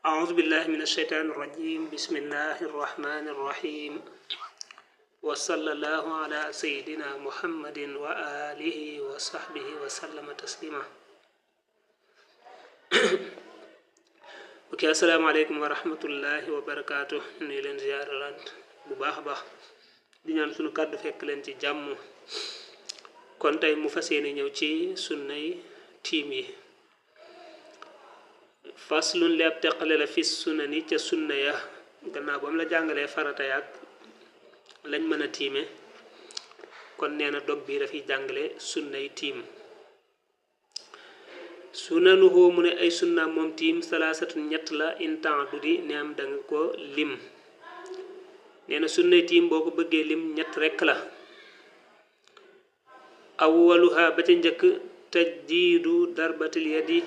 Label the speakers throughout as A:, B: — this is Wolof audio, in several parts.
A: أعوذ بالله من الشيطان الرجيم بسم الله الرحمن الرحيم وصلى الله على سيدنا محمد وآله وصحبه وسلم تسليما السلام عليكم ورحمة الله وبركاته نيلن زيارة bu baax baax di ñaan suñu kàddu fekk leen ci jàmm kon tey mu fas yéene ñëw ci sunnay tiim yi faslun li ab teqale la fi sunani ca sunna ya gannaaw ba mu la jàngalee farata yaag lañ mën a tiime kon nee na dog bi dafiy jàngale sunnay tiim sunanuhu mu ne ay sunna moom tiim salaasatun ñett la intan du di ne am danga ko lim nee na sunnay tiim boo ko bëggee lim ñett rekk la awwaluha ba ca njëkk tajdiidu darbatil yadi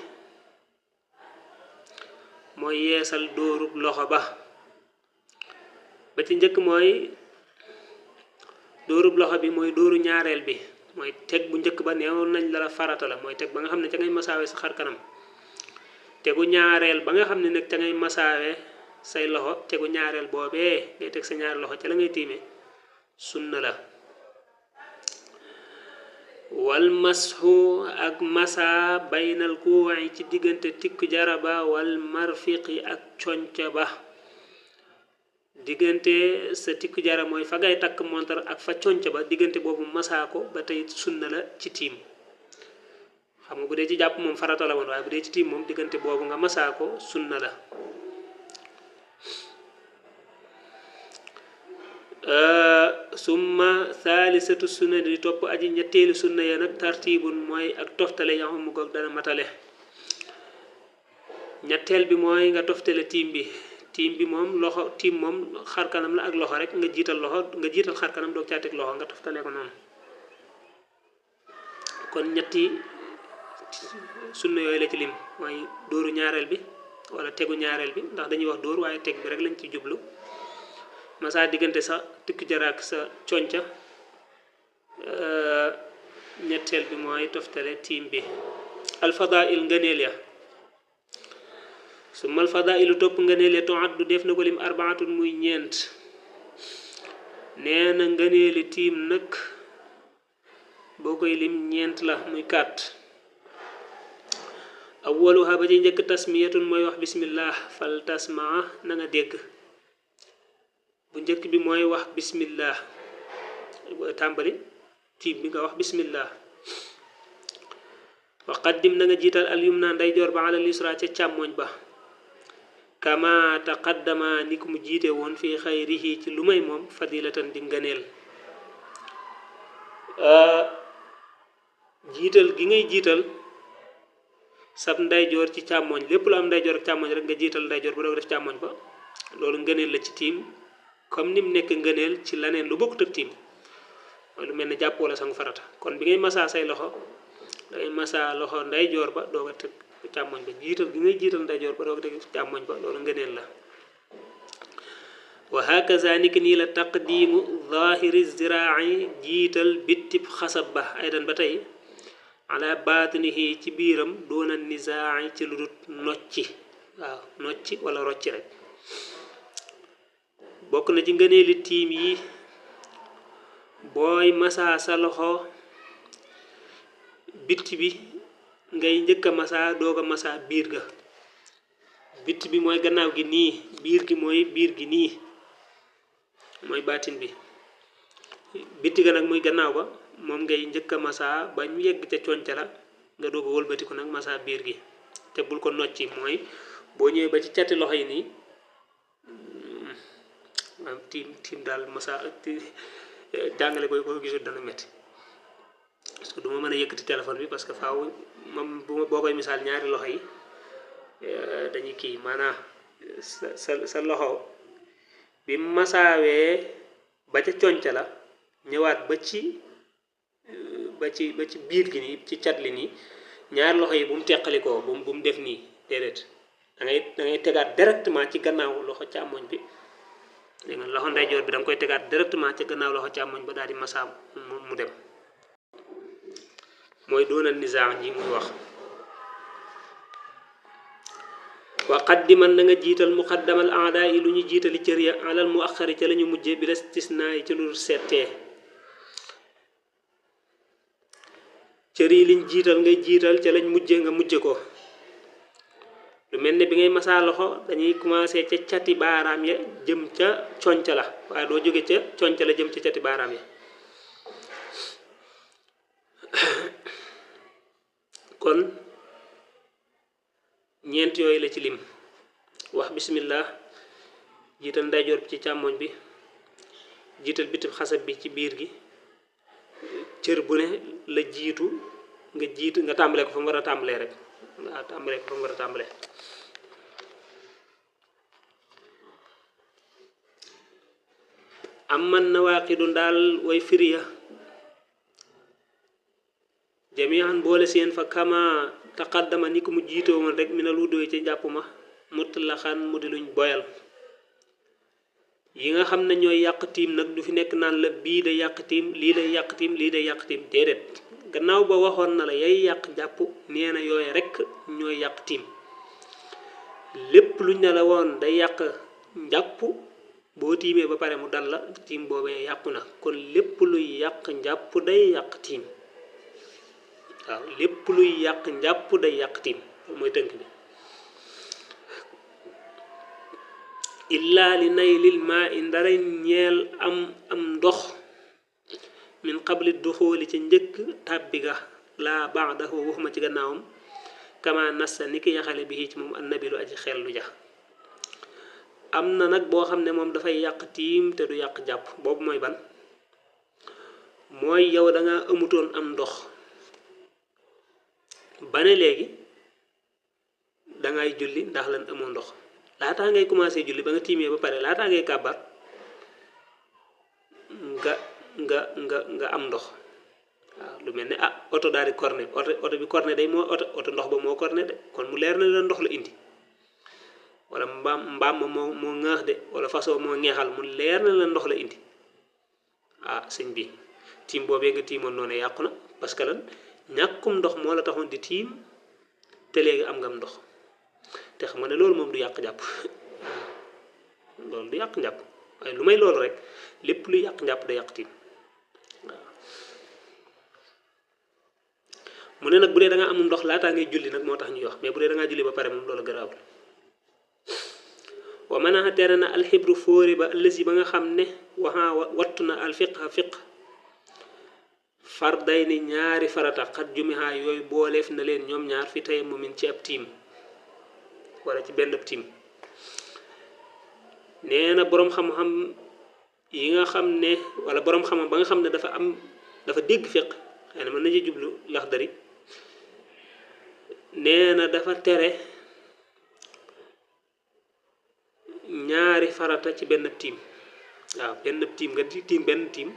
A: mooy yeesal dóorub loxo ba ci njëkk mooy dóorub loxo bi mooy dóoru ñaareel bi mooy teg bu njëkk ba neewoon nañ la farata la mooy teg ba nga xam ne ca ngay masaawe sa xar kanam tegu ñaareel ba nga xam ne nag ca ngay masaawe say loxo tegu ñaareel boobee ngay teg sa ñaari loxo ca la ngay tiime sunna la wal masxu ak masa baynal kuwaay ci diggante tikku jaraba wal marfiqi ak conca ba diggante sa tikku jara mooy fa ngay takk montar ak fa conca ba diggante boobu masaa ko ba tey sunna la ci tiim xam nga bu dee ci jàpp moom farata la woon waaye bu dee ci tiim moom diggante boobu nga masaa ko sunna la summa thaalisatu sunna di topp aji ñetteelu sunna ya nag tartibun mooy ak toftale yaxam mu goog dana matale ñetteel bi mooy nga toftale tiim bi moom loxo tiim moom xar kanam la ak loxo rek nga jiital xar kanam doog caa teg loxo nga toftale ko noonu kon ñetti sunna yooyu la ci lim mooy dóoru ñaareel bi wala tegu ñaareel bi ndax dañuy wax dóor waaye teg bi rek lañ ci jublu masa diggante sa tikku jaraak sa conca ñetteel bi mooy toftale tiim bi alfadail ngëneel ya summa alfadailu topp ngëneel ya tuaddu def na ko lim arbaatun muy ñeent nee na ngëneeli tiim nag boo koy lim ñeent la muy 4 awwaluha ba ci njëkk tasmiyatun mooy wax bismillah fal tasmaa na nga dégg bu njëkk bi mooy wax bismillah tàmbali tiim bi nga wax bismillah wa qaddim na nga jiital al yumna ndeyjoor ba ala lisra ca càmmoñ ba kama taqaddama ni ku mu jiite woon fi xayrihi ci lu may moom fadilatan di ngëneel jiital gi ngay jiital sab ndeyjoor ci càmmoñ lépp lu am ndeyjoor ak càmmoñ rek nga jiital ndeyjoor ba doog def càmmoñ ba loolu ngëneel la ci tiim comme nim nekk ngëneel ci laneen lu bokkut ak tiim mooy lu mel ne jàpp wala sangu farata kon bi ngay masaa say loxo dangay masaa loxo ndeyjoor ba doog a teg càmmoñ ba jiital gi ngay jiital ndeyjoor ba doog a teg càmmoñ ba loolu ngëneel la wa hakaza niki nii la taqdiimu zahiri ziraai jiital bittib xasab ba aydan ba tey ala baatinihi ci biiram doona nizaai ci lu dut nocci waaw nocci wala rocci rek bokk na ci ngëneeli tiim yi booy masaa sa loxo bitti bi ngay njëkk a masaa doog a masaa biir ga bitti bi mooy gannaaw gi nii biir gi mooy biir gi nii mooy baatin bi bitti ga nag muy gannaaw ba moom ngay njëkk a masaa ba ñu yegg ca conca la nga doog a wëlbatiku nag masaa biir gi te bul ko nocci mooy boo ñëwee ba ci cati loxo yi nii tiim daal masa jàngale koy ko gisul dana metti parce que du ma mën a yëkkati téléphone bi parce que faaw moom boo koy misaal ñaari loxo yi dañuy kii maanaam sa loxo bi masaawee ba ca conca la ñëwaat ba ci biir gi nii ci cat li nii ñaari loxo yi bu mu teqalikoo bu mu def nii déedéet da ngay tegaat directement ci gannaaw loxo càmmoñ bi dégg nga loxo ndeyjoor bi da nga koy tegaat directement ca gannaaw loxo càmmoñ ba daal di masaa mu dem mooy doonal nizaa ji muy wax wa qaddiman na nga jiital muqaddamal aadaa yi lu ñu jiitali cër ya alal mu axari ca la ñu mujje bi la istisnaa yi ci lu settee cër yi liñ jiital ngay jiital ca lañ mujje nga mujje ko lu mel ne bi ngay masaa loxo dañuy commencé ca cati baaraam ya jëm ca conca la waaye doo jóge ca conca la jëm ca cati baaraam ya kon ñeent yooyu la ci lim wax bismillah jiital ndeyjoor bi ci càmmoñ bi jiital bitib xasab bi ci biir gi cër bu ne la jiitu nga tàmbalee ko fa mu war a tàmbalee rek waaw tàmbalee ko fa mu war a tàmbalee am man nawaaqidu daal way firiya jamian boole seen fa kama taqaddama ni ko mu jiitoo woon rek mi na lu doy ci jàpp ma mutlaxan mu di luñ boyal yi nga xam ne ñooy yàq tiim nag du fi nekk naan la bii day yàq tiim lii day yàq tiim lii day yàq tiim déedéet gannaaw ba waxoon na la yay yàq jàpp nee na yooyu rek ñooy yàq tiim lépp luñ ne la woon day yàq njàpp boo tiimee ba pare mu dal la tiim boobee yàqu na kon lépp luy yàq njàpp day yàq tiim waaw lépp luy yàq njàpp day yàq tiim mooy tënk bi illaa li naylil maa i ndara ñeel am ndox min qabli duxooli ci njëkk tàbbi ga laa baadahu waxuma ci gannaawam kama nassa ni ki yaxale bi ci moom annabilu aji xellu ja am na nag boo xam ne moom dafay yàq tiim te du yàq jàpp boobu mooy ban mooy yow da nga amutoon am ndox ba ne léegi dangay julli ndax lan amoo ndox laataa ngay commencé julli ba nga tiimee ba pare laataa ngay kàbbar nga am ndox waaw lu mel ne oto daal di corné oto bi corné day moo oto ndox ba moo corné de kon mu leer na la ndox la indi wala mbaam ma moo ŋaax de wala façon moo ñeexal mu leer na la ndox la indi sëñ bi tiim boobee nga tiimoon noonu yàqu na parce que lan ñàkkum ndox moo la taxoon di tiim te léegi am nga ndox te xam nga ne loolu moom du yàq jàpp loolu du yàq njàpp waaye lu may loolu rek lépp luy yàq njàpp da yàq tiim waaw mu ne nag bu dee da nga am ndox laataa ngay julli nag moo tax ñuy wax mais bu dee da ngaa julli ba pare moom loolu garaawul wa mën a tere na alxibru fóore ba ëllësi ba nga xam ne waxaa wattu na alfiqa fiq farday ni ñaari farata xat jumihaa yooyu booleef na leen ñoom ñaar fi tey mu min ci ab tiim wala ci benn tiim nee na boroom xam-xam yi nga xam ne wala boroom xam-xam ba nga xam ne dafa dégg fiq xëy na mën na ci jublu Laxdari nee na dafa tere ñaari farata ci benn tiim waaw benn tiim nga di tiim benn tiim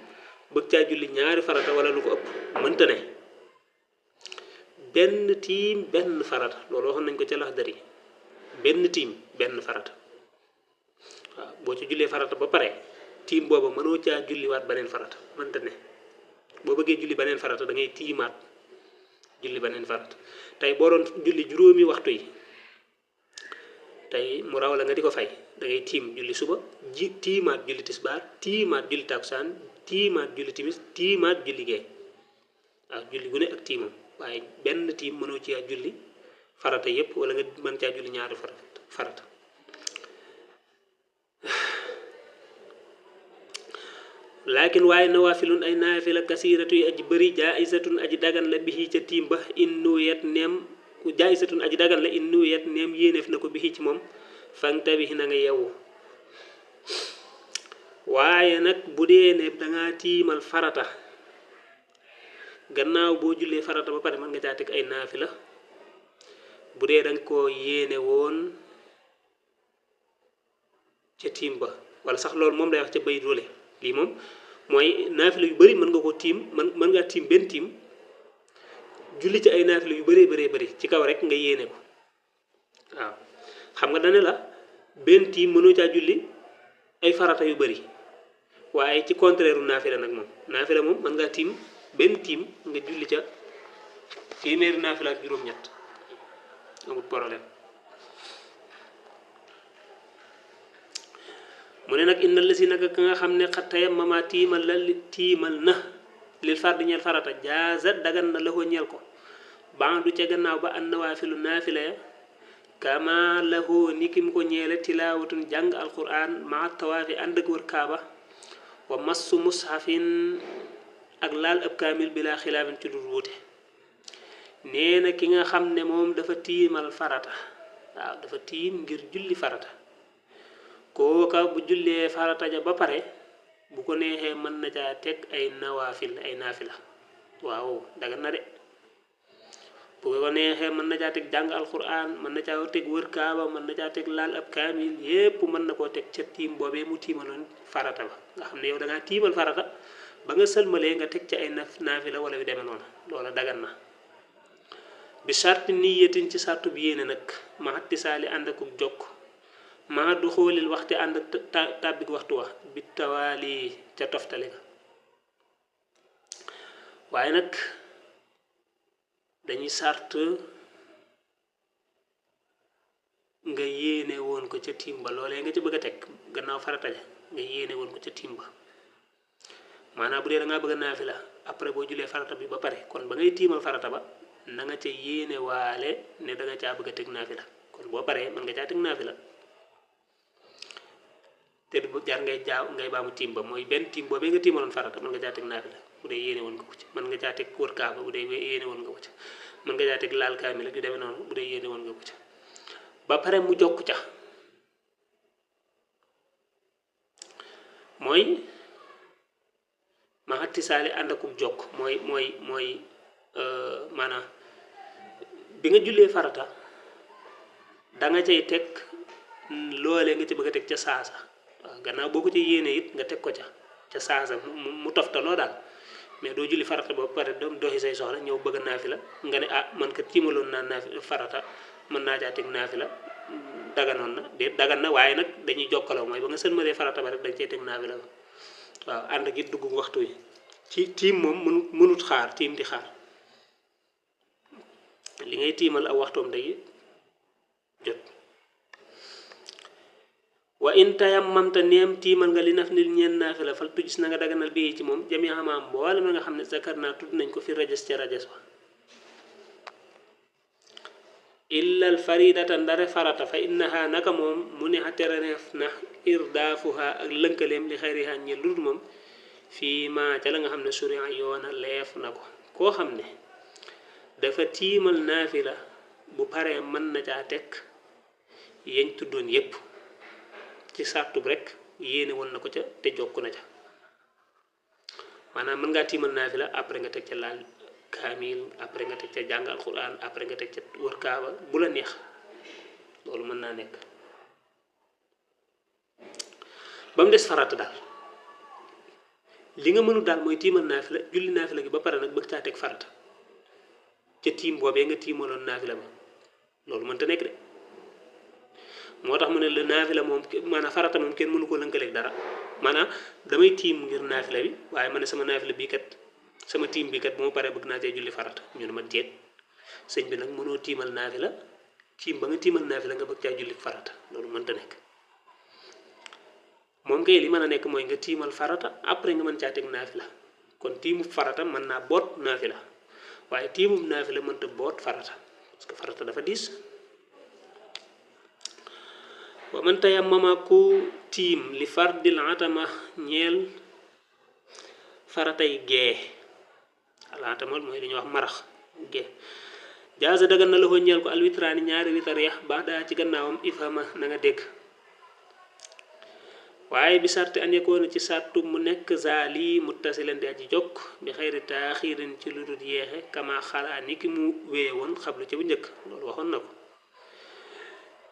A: bëgg caa julli ñaari farata wala lu ko ëpp mënta ne benn tiim benn farata loolu waxoon nañ ko ca Laxdari benn tiim benn farata waaw boo ci jullee farata ba pare tiim booba mënoo caa julliwaat beneen farata mënta ne boo bëggee julli beneen farata da ngay tiimaat julli beneen farata tey boo doon julli juróomi waxtu yi tey mu raw la nga di ko fay da ngay tiim julli suba tiimaat julli tisbaar tiimaat julli takusaan tiimaat julli timis tiimaat julli gee waaw julli gu ne ak tiimam waaye benn tiim mënoo ci julli farata yépp wala nga mën caa julli ñaari farata laakin waaye nawaafilun ay naafila kasiratu yi aji bëri jaisatun aji dagan la bihi ca tiim ba innuyet neem jaisatun aji dagan la innuyet neem yéeneef na ko bihi ci moom fangta bi na nga yewu waaye nag bu dee ne dangaa tiimal farata gannaaw boo jullee farata ba pare mën nga caa teg ay naafila bu dee danga koo yéene woon ca tiim ba wala sax loolu moom lay wax ca bay doole lii moom mooy naafila yu bëri mën nga ko tiim mën ngaa tiim benn tiim julli ci ay naafila yu bëree bëri ci kaw rek nga yéene ko waaw xam nga dane la benn tiim mënoo caa julli ay farata yu bëri waaye ci contraire u naafila nag moom naafila moom mën ngaa tiim benn tiim nga julli ca téeméeri naafila ak juróom-ñett amul problème mu ne nag innal lasi nag ka nga xam ne xat tayammama tiimal la tiimal na lil fardi ñeel farata jaaza dagan na la ko ñeel ko bandu ca gannaaw ba an nawaafilu naafila ya kama lahu ni ki mu ko ñeele tilaawatun jàng alquran maa tawaafi ànd ak wër kaaba wa massu mushafin ak laal ab kaamil bila xilaafin ci dul wuute nee na ki nga xam ne moom dafa tiimal farata waaw dafa tiim ngir julli farata kooka bu jullee farata ja ba pare bu ko neexee mën na caa teg ay nawaafil ay naafila waaw dagan na de bu ko neexee mën na caa teg jàng alquran mën na caa teg wër kaaba mën na caa teg laal ab kaamil yépp mën na koo teg ca tiim boobee mu tiimaloon farata ba nga xam ne yow da ngaa tiimal farata ba nga sëlmalee nga teg ca ay naafila wala yu demee noonu loola dagan na bi sarti niyatin ci sartu bi yéene nag ma xatti saali ànd ak jokk maa du xoolil waxte ànd ak tàbbik waxtu wa bi tawaali ca toftale ga waaye nag dañuy sart nga yéene woon ko ca timba loolee nga ci bëgg a teg gannaaw farata ja nga yéene woon ko ca timba maanaam bu dee da ngaa bëgg a naafila après boo julee farata bi ba pare kon ba ngay tiimal farata ba na nga ca yéene waale ne da nga caa bëgg a teg naafila kon boo paree mën nga caa teg naafila te du jar ngay baamu tiim ba mooy benn tiim boobee nga tiimaloon farata mën nga caa teg naafila bu dee yéene woon nga ko ci mën nga caa teg wër kaaba bu dee yéene woon nga ko ci mën nga caa teg laal kaamil ak yu demee noonu bu dee yéene woon nga ko ci ba pare mu jokk ca mooy ma xatti saali ànd akub jokk mooy maanaam bi nga jullee farata da nga cay teg loolee nga ci bëgg a teg ca saasa waaw gannaaw boo ko ci yéene it nga teg ko ca saasa mu toftaloo daal mais doo julli farata ba pare doom doxi say soxla ñëw bëgg a naafila nga ne ah man kat tiimaloon naa naafi farata mën naa caa teg naafila daganoon na déet dagan na waaye nag dañuy jokkaloo mooy ba nga sëlmalee farata ba rek dañ cey teg naafila ba waaw ànd ak it dugg waxtu wi ci tiim moom mënut xaar tiim di xaar li ngay tiimal aw waxtoom day jot wa in tayammamta neem tiimal nga li naf nil ñeen naafila fal tujis na nga daganal bii ci moom jami xamaam mboolem la nga xam ne zakar naa tudd nañ ko fi rajas ca rajas wa illa al faridata ndare farata fa innaha naka moom mu ne xa tereneef na irdaafuha ak lënkaleem li xayriha ñe lul moom fii ma ca la nga xam ne suriya yoona leef na ko koo xam ne dafa tiimal naafila bu paree mën na caa teg yeñ tuddoon yépp ci sartub rek yéene woon na ko ca te jokku na ca maanaam mën ngaa tiimal naafila après nga teg ca laal kaamil après nga teg ca jàng alquran après nga teg ca wër kaaba bu la neex loolu mën naa nekk ba mu des farata daal li nga mënu daal mooy tiimal naafila julli naafila gi ba pare nag bëgg caa teg farata ca tiim boobee nga tiimaloon naafila ba loolu mënta nekk de moo tax mu ne la naafila moom maanaam farata moom kenn mënu ko lënkaleeg dara maanaam damay tiim ngir naafila bi waaye ma ne sama naafila bii kat sama tiim bi kat bu ma paree bëgg naa cee julli farata ñu ne ma jeet sëñ bi nag mënoo tiimal naafila tiim ba nga tiimal naafila nga bëgg caa julli farata loolu mënta nekk moom kay li mën a nekk mooy nga tiimal farata après nga mën caa teg naafila kon tiimu farata mën naa boot naafila waaye tiimum naafila mënta boot farata parce que farata dafa diis wa man tayammama ku tiim li fardil atama ñeel faratay gee al atama mooy li ñuy wax marax gee jaaza dagan na la ko ñeel ko alwitraani ñaari witar ya baax daa ci gannaawam ifama na nga dégg waaye bi sarti an yakoona ci sartu mu nekk zaali muttasilan di aji jokk bi xayri taaxiirin ci lu dul yeexe kama xalaa ni ki mu wéye woon xablu ci bu njëkk loolu waxoon na ko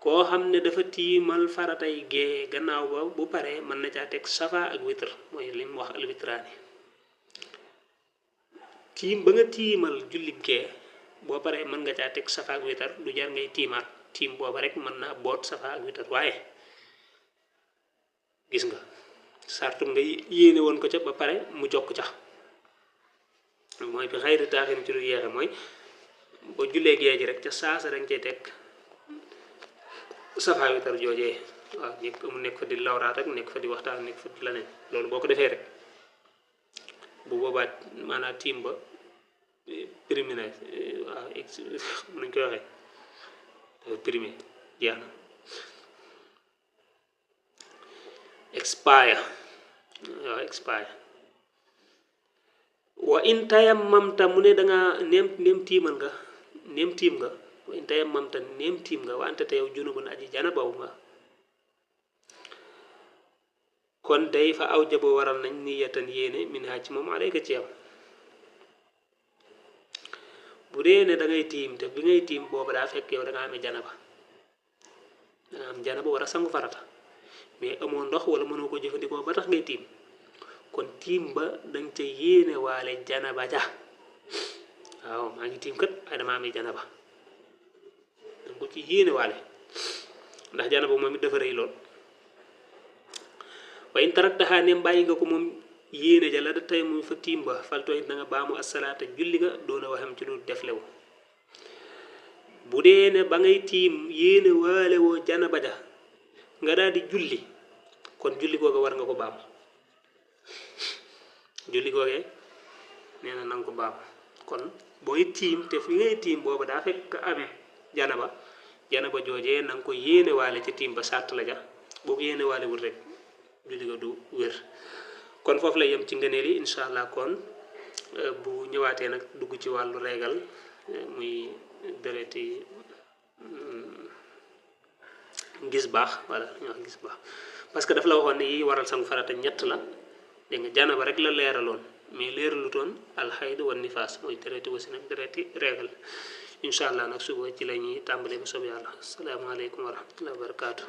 A: koo xam ne dafa tiimal faratay gee gannaaw ba bu paree mën na caa teg safa ak witr mooy lim wax al witraani tiim ba nga tiimal julli gee boo paree mën nga caa teg safa ak witr du jar ngay tiimaat tiim booba rek mën naa boot safa ak witr waaye gis nga sartu nga yéene woon ko ca ba pare mu jokk ca mooy bi xayri taaxin ci lu yeexe mooy boo jullee gee ji rek ca saasa danga cay teg safa witar joojee waaw mu nekk fa di lawraat rek nekk fa di waxtaan nekk fa di leneen loolu boo ko defee rek bu boobaa maanaam tiim ba primé na waaw nuñ koy waxee primé jeex na expire waaw expire wa in tayammamta mu ne da nga nem tiimal nga nem tiim nga wa in tayammamta nem tiim nga wa anta te yow junubun aji janabaw nga kon day fa aw jabo waral nañ niyatan yéene min ha ci moom alayka ci yow bu dee ne da ngay tiim te bi ngay tiim booba daa fekk yow da nga amee janaba da nga am janaba war a sangu farata mais amoo ndox wala mënoo ko jëfandikoo ba tax ngay tiim kon tiim ba danga ca yéene waale janaba ja waaw maa ngi tiim kat waaye dama amee janaba danga ko ci yéene waale ndax janaba moom it dafa rëy lool wa in taraktaha nem bàyyi nga ko moom yéene ja la da tey muy fa tiim ba falto it na nga baamu asalaata julli ga doona waxam ci lu def lew bu dee ne ba ngay tiim yéene waale woo janaba ja nga daal di julli kon julli googa war nga ko baamu julli googee nee na nanga ko baamu kon booy tiim te fi ngay tiim booba daa fekk amee janaba joojee na nga ko yéene waale ci tiim ba sàtt la ja boobu yéene waale wul rek julli ga du wér kon foofu lay yem ci ngëneel yi incha allah kon bu ñëwaatee nag dugg ci wàllu reegal muy dereti gis baax wala ñu wax gis baax parce que daf la waxoon ne yi waral sangu farata ñett la dégg nga janaba rek la leeraloon mais leeralu toon alxayd wa nifaas mooy dereti wasi nag dereti reegal incha allah nag suba ci la ñuy tàmbalee ba sob yàlla asalaamaaleykum wa rahmatullahi wa barakaatu